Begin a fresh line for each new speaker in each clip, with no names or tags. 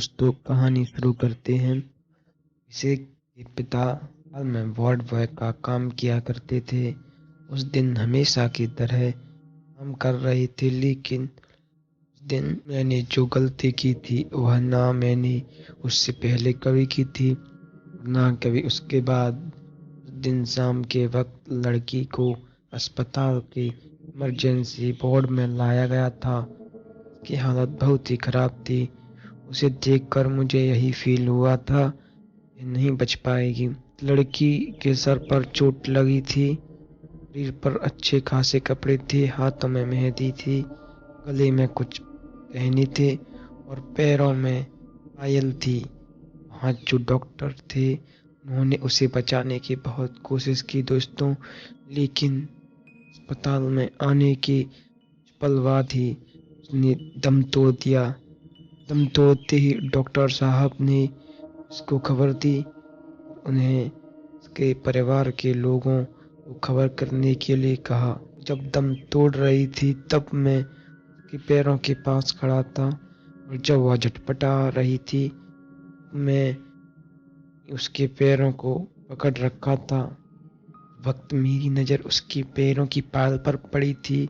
दोस्तों कहानी शुरू करते हैं। इसे के पिता हाल में वार्ड बॉय का काम किया करते थे। उस दिन हमेशा की तरह काम कर रहे थे, लेकिन उस दिन मैंने जो गलती की थी वह ना मैंने उससे पहले कभी की थी, ना कभी उसके बाद। उस दिन शाम के वक्त लड़की को अस्पताल के इमरजेंसी वार्ड में लाया गया था। उसकी हालत बहुत ही खराब थी। उसे देखकर मुझे यही फील हुआ था, ये नहीं बच पाएगी। लड़की के सर पर चोट लगी थी, शरीर पर अच्छे खासे कपड़े थे, हाथों में मेहंदी थी, गले में कुछ गहने थे और पैरों में पायल थी। वहाँ जो डॉक्टर थे उन्होंने उसे बचाने की बहुत कोशिश की दोस्तों, लेकिन अस्पताल में आने के कुछ पल बाद ही उसने दम तोड़ दिया। दम तोड़ते ही डॉक्टर साहब ने उसको खबर दी। उन्हें उसके परिवार के लोगों को खबर करने के लिए कहा। जब दम तोड़ रही थी तब मैं उसके पैरों के पास खड़ा था, और जब वह झटपटा रही थी मैं उसके पैरों को पकड़ रखा था। वक्त मेरी नज़र उसके पैरों की पायल पर पड़ी थी।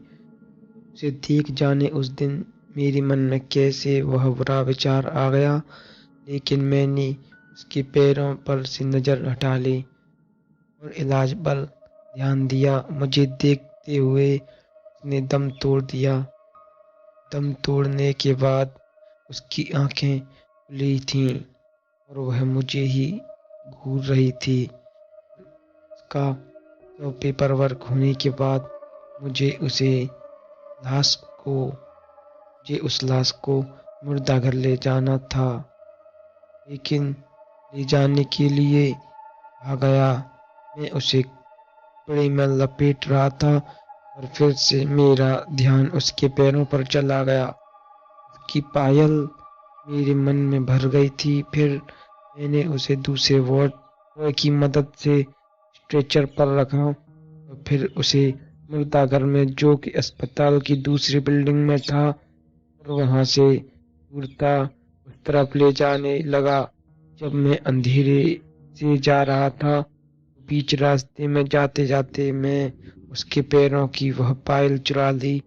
उसे देख जाने उस दिन मेरे मन में कैसे वह बुरा विचार आ गया, लेकिन मैंने उसके पैरों पर से नज़र हटा ली और इलाज पर ध्यान दिया। मुझे देखते हुए उसने दम तोड़ दिया। दम तोड़ने के बाद उसकी आंखें खुली थीं और वह मुझे ही घूर रही थी। उसका तो पेपर वर्क होने के बाद मुझे उसे लाश को मुझे उस लाश को मुर्दाघर ले जाना था, लेकिन ले जाने के लिए आ गया। मैं उसे कपड़े में लपेट रहा था और फिर से मेरा ध्यान उसके पैरों पर चला गया। उसकी पायल मेरे मन में भर गई थी। फिर मैंने उसे दूसरे वार्ड बॉय की मदद से स्ट्रेचर पर रखा और फिर उसे मुर्दाघर में, जो कि अस्पताल की दूसरी बिल्डिंग में था, और वहां से दूरता उस तरफ ले जाने लगा। जब मैं अंधेरे से जा रहा था, बीच रास्ते में जाते जाते मैं उसके पैरों की वह पायल चुरा ली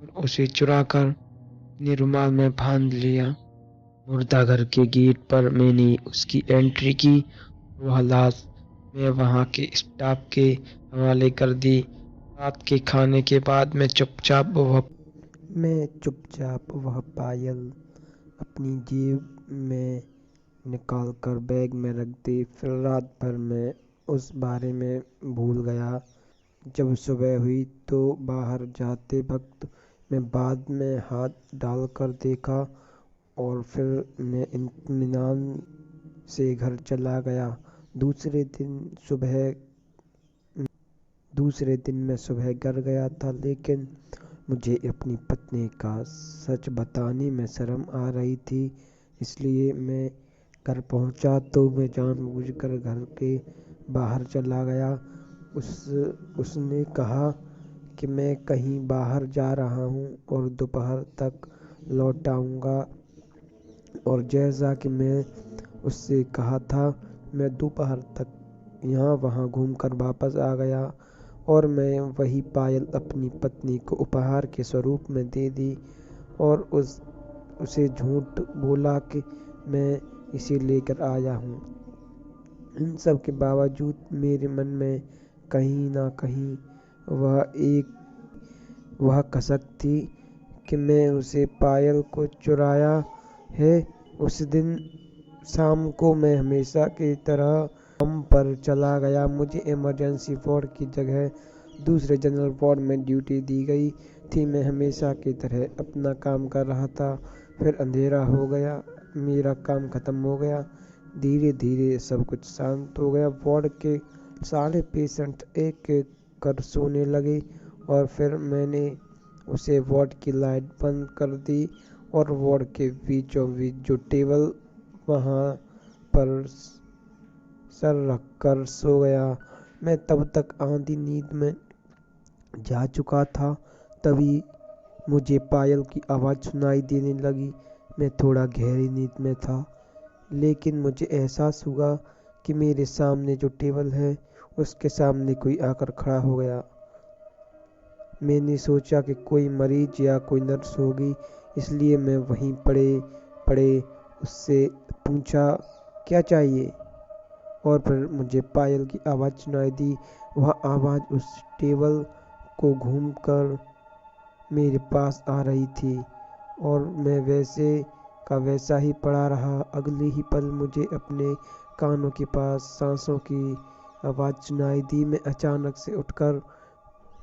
और उसे चुराकर अपने रुमाल में बांध लिया। मुर्दाघर के गेट पर मैंने उसकी एंट्री की। वह लाश मैं वहां के स्टाफ के हवाले कर दी। रात के खाने के बाद मैं चुपचाप वह पायल अपनी जेब में निकालकर बैग में रख दी। फिर रात भर मैं उस बारे में भूल गया। जब सुबह हुई तो बाहर जाते वक्त मैं बाद में हाथ डालकर देखा और फिर मैं इत्मीनान से घर चला गया। दूसरे दिन मैं सुबह घर गया था, लेकिन मुझे अपनी पत्नी का सच बताने में शर्म आ रही थी। इसलिए मैं घर पहुंचा तो मैं जानबूझकर घर के बाहर चला गया। उसने कहा कि मैं कहीं बाहर जा रहा हूं और दोपहर तक लौट आऊंगा, और जैसा कि मैं उससे कहा था, मैं दोपहर तक यहाँ वहाँ घूमकर वापस आ गया और मैं वही पायल अपनी पत्नी को उपहार के स्वरूप में दे दी और उसे झूठ बोला कि मैं इसे लेकर आया हूँ। इन सब के बावजूद मेरे मन में कहीं ना कहीं वह कसक थी कि मैं उसे पायल को चुराया है। उस दिन शाम को मैं हमेशा की तरह काम पर चला गया। मुझे इमरजेंसी वार्ड की जगह दूसरे जनरल वार्ड में ड्यूटी दी गई थी। मैं हमेशा की तरह अपना काम कर रहा था। फिर अंधेरा हो गया, मेरा काम खत्म हो गया। धीरे धीरे सब कुछ शांत हो गया। वार्ड के सारे पेशेंट एक एक कर सोने लगे और फिर मैंने उसे वार्ड की लाइट बंद कर दी और वार्ड के बीचों बीच जो टेबल वहाँ पर सर रखकर सो गया। मैं तब तक आधी नींद में जा चुका था। तभी मुझे पायल की आवाज़ सुनाई देने लगी। मैं थोड़ा गहरी नींद में था, लेकिन मुझे एहसास हुआ कि मेरे सामने जो टेबल है उसके सामने कोई आकर खड़ा हो गया। मैंने सोचा कि कोई मरीज या कोई नर्स होगी, इसलिए मैं वहीं पड़े पड़े उससे पूछा, क्या चाहिए? और फिर मुझे पायल की आवाज़ सुनाई दी। वह आवाज़ उस टेबल को घूमकर मेरे पास आ रही थी और मैं वैसे का वैसा ही पड़ा रहा। अगले ही पल मुझे अपने कानों के पास सांसों की आवाज़ सुनाई दी। मैं अचानक से उठकर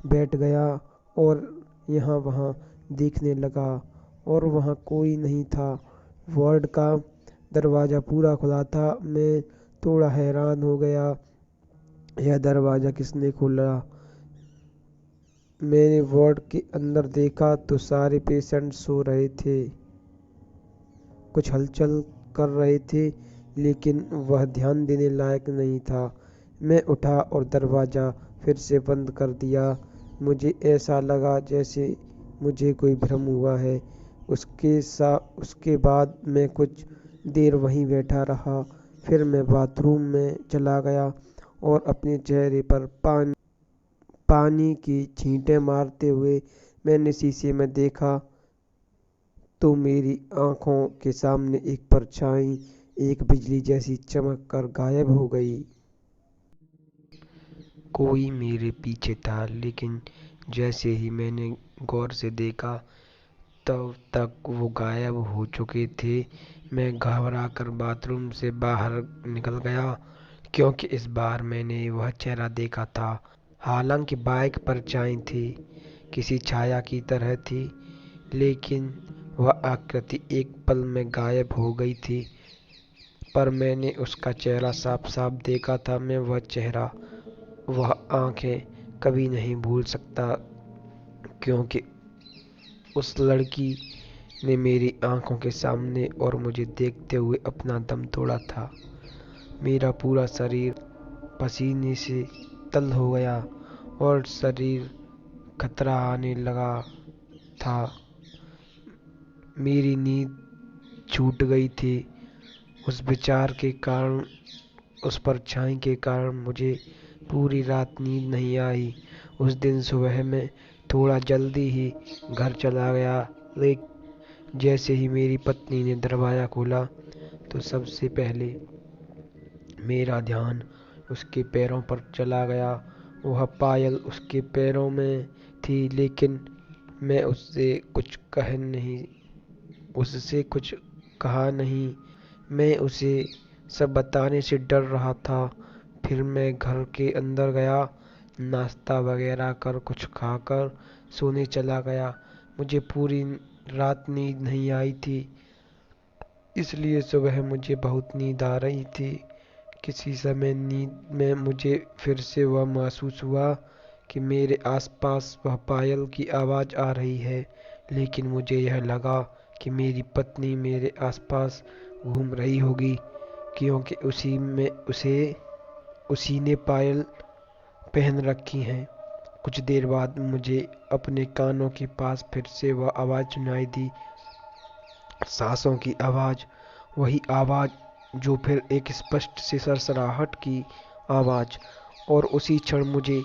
बैठ गया और यहाँ वहाँ देखने लगा, और वहाँ कोई नहीं था। वार्ड का दरवाज़ा पूरा खुला था। मैं थोड़ा हैरान हो गया, यह दरवाज़ा किसने खोला? मैंने वार्ड के अंदर देखा तो सारे पेशेंट सो रहे थे, कुछ हलचल कर रहे थे, लेकिन वह ध्यान देने लायक नहीं था। मैं उठा और दरवाज़ा फिर से बंद कर दिया। मुझे ऐसा लगा जैसे मुझे कोई भ्रम हुआ है। उसके बाद मैं कुछ देर वहीं बैठा रहा। फिर मैं बाथरूम में चला गया और अपने चेहरे पर पानी की छींटे मारते हुए मैंने शीशे में देखा तो मेरी आंखों के सामने एक परछाई एक बिजली जैसी चमक कर गायब हो गई। कोई मेरे पीछे था, लेकिन जैसे ही मैंने गौर से देखा तब तक वो गायब हो चुके थे। मैं घबराकर बाथरूम से बाहर निकल गया, क्योंकि इस बार मैंने वह चेहरा देखा था। हालांकि बाइक परछाई थी, किसी छाया की तरह थी, लेकिन वह आकृति एक पल में गायब हो गई थी। पर मैंने उसका चेहरा साफ साफ देखा था। मैं वह चेहरा, वह आंखें कभी नहीं भूल सकता, क्योंकि उस लड़की ने मेरी आंखों के सामने और मुझे देखते हुए अपना दम तोड़ा था। मेरा पूरा शरीर पसीने से तल हो गया और शरीर खतरा आने लगा था। मेरी नींद छूट गई थी। उस विचार के कारण, उस परछाई के कारण मुझे पूरी रात नींद नहीं आई। उस दिन सुबह में थोड़ा जल्दी ही घर चला गया, लेकिन जैसे ही मेरी पत्नी ने दरवाज़ा खोला तो सबसे पहले मेरा ध्यान उसके पैरों पर चला गया। वह पायल उसके पैरों में थी, लेकिन मैं उससे कुछ कहा नहीं। मैं उसे सब बताने से डर रहा था। फिर मैं घर के अंदर गया, नाश्ता वगैरह कर कुछ खाकर सोने चला गया। मुझे पूरी रात नींद नहीं आई थी, इसलिए सुबह मुझे बहुत नींद आ रही थी। किसी समय नींद में मुझे फिर से वह महसूस हुआ कि मेरे आसपास वह पायल की आवाज़ आ रही है, लेकिन मुझे यह लगा कि मेरी पत्नी मेरे आसपास घूम रही होगी, क्योंकि उसी ने पायल पहन रखी हैं। कुछ देर बाद मुझे अपने कानों के पास फिर से वह आवाज़ सुनाई दी, सांसों की आवाज़, वही आवाज़ जो फिर एक स्पष्ट सी सरसराहट की आवाज़। और उसी क्षण मुझे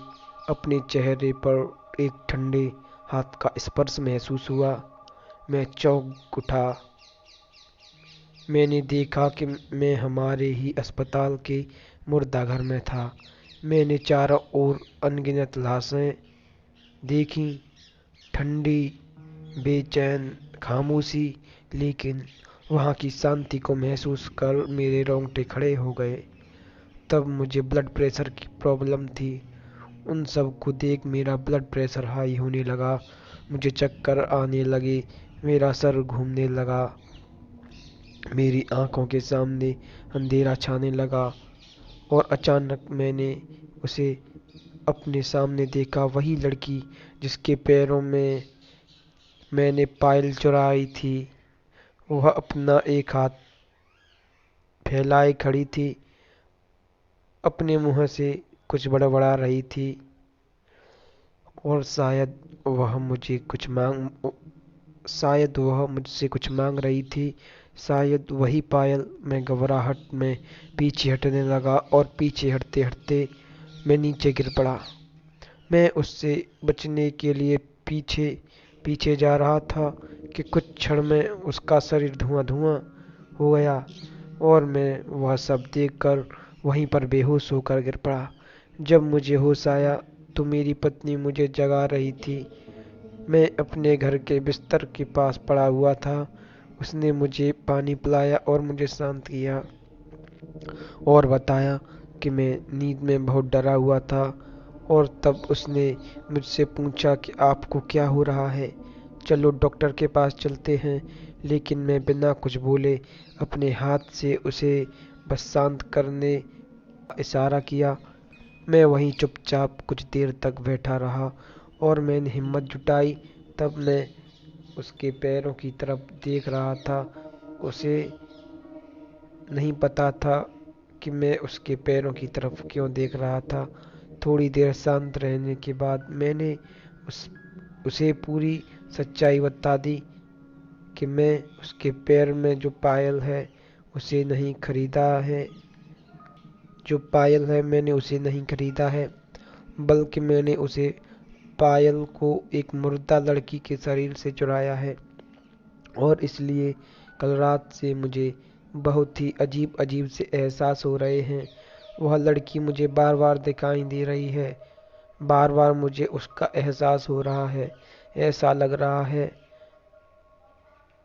अपने चेहरे पर एक ठंडे हाथ का स्पर्श महसूस हुआ। मैं चौंक उठा। मैंने देखा कि मैं हमारे ही अस्पताल के मुर्दाघर में था। मैंने चारों ओर अनगिनत लाशें देखीं, ठंडी, बेचैन खामोशी, लेकिन वहाँ की शांति को महसूस कर मेरे रोंगटे खड़े हो गए। तब मुझे ब्लड प्रेशर की प्रॉब्लम थी। उन सब को देख मेरा ब्लड प्रेशर हाई होने लगा, मुझे चक्कर आने लगे, मेरा सर घूमने लगा, मेरी आंखों के सामने अंधेरा छाने लगा। और अचानक मैंने उसे अपने सामने देखा, वही लड़की जिसके पैरों में मैंने पायल चुराई थी। वह अपना एक हाथ फैलाए खड़ी थी, अपने मुंह से कुछ बड़बड़ा रही थी, और शायद वह मुझे कुछ शायद वह मुझसे कुछ मांग रही थी। शायद वही पायल। मैं घबराहट में पीछे हटने लगा और पीछे हटते हटते मैं नीचे गिर पड़ा। मैं उससे बचने के लिए पीछे पीछे जा रहा था कि कुछ क्षण में उसका शरीर धुआं धुआं हो गया और मैं वह सब देखकर वहीं पर बेहोश होकर गिर पड़ा। जब मुझे होश आया तो मेरी पत्नी मुझे जगा रही थी। मैं अपने घर के बिस्तर के पास पड़ा हुआ था। उसने मुझे पानी पिलाया और मुझे शांत किया और बताया कि मैं नींद में बहुत डरा हुआ था। और तब उसने मुझसे पूछा कि आपको क्या हो रहा है, चलो डॉक्टर के पास चलते हैं। लेकिन मैं बिना कुछ बोले अपने हाथ से उसे बस शांत करने का इशारा किया। मैं वहीं चुपचाप कुछ देर तक बैठा रहा और मैंने हिम्मत जुटाई। तब मैं उसके पैरों की तरफ देख रहा था। उसे नहीं पता था कि मैं उसके पैरों की तरफ क्यों देख रहा था। थोड़ी देर शांत रहने के बाद मैंने उसे पूरी सच्चाई बता दी कि मैं उसके पैर में जो पायल है उसे नहीं खरीदा है। जो पायल है मैंने उसे नहीं खरीदा है, बल्कि मैंने उसे पायल को एक मुर्दा लड़की के शरीर से चुराया है। और इसलिए कल रात से मुझे बहुत ही अजीब अजीब से एहसास हो रहे हैं। वह लड़की मुझे बार बार दिखाई दे रही है। बार बार मुझे उसका एहसास हो रहा है। ऐसा लग रहा है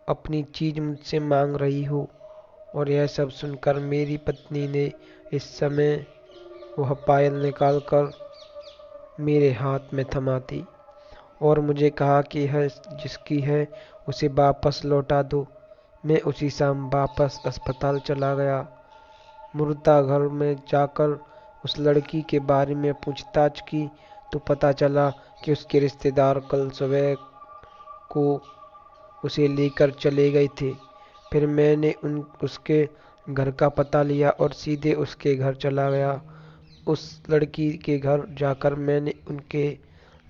अपनी चीज मुझसे मांग रही हो। और यह सब सुनकर मेरी पत्नी ने इस समय वह पायल निकालकर मेरे हाथ में थमा दी और मुझे कहा कि यह जिसकी है उसे वापस लौटा दो। मैं उसी शाम वापस अस्पताल चला गया। मुर्दा घर में जाकर उस लड़की के बारे में पूछताछ की तो पता चला कि उसके रिश्तेदार कल सुबह को उसे लेकर चले गए थे। फिर मैंने उसके घर का पता लिया और सीधे उसके घर चला गया। उस लड़की के घर जाकर मैंने उनके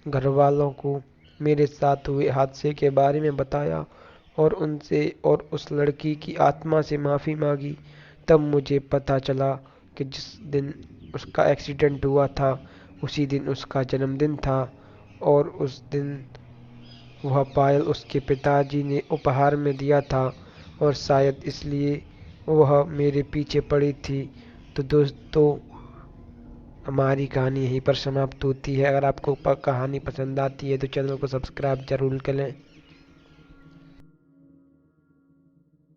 घर वालों को मेरे साथ हुए हादसे के बारे में बताया और उनसे और उस लड़की की आत्मा से माफ़ी मांगी। तब मुझे पता चला कि जिस दिन उसका एक्सीडेंट हुआ था उसी दिन उसका जन्मदिन था और उस दिन वह पायल उसके पिताजी ने उपहार में दिया था और शायद इसलिए वह मेरे पीछे पड़ी थी। तो दोस्तों, हमारी कहानी यहीं पर समाप्त होती है। अगर आपको कहानी पसंद आती है तो चैनल को सब्सक्राइब जरूर करें।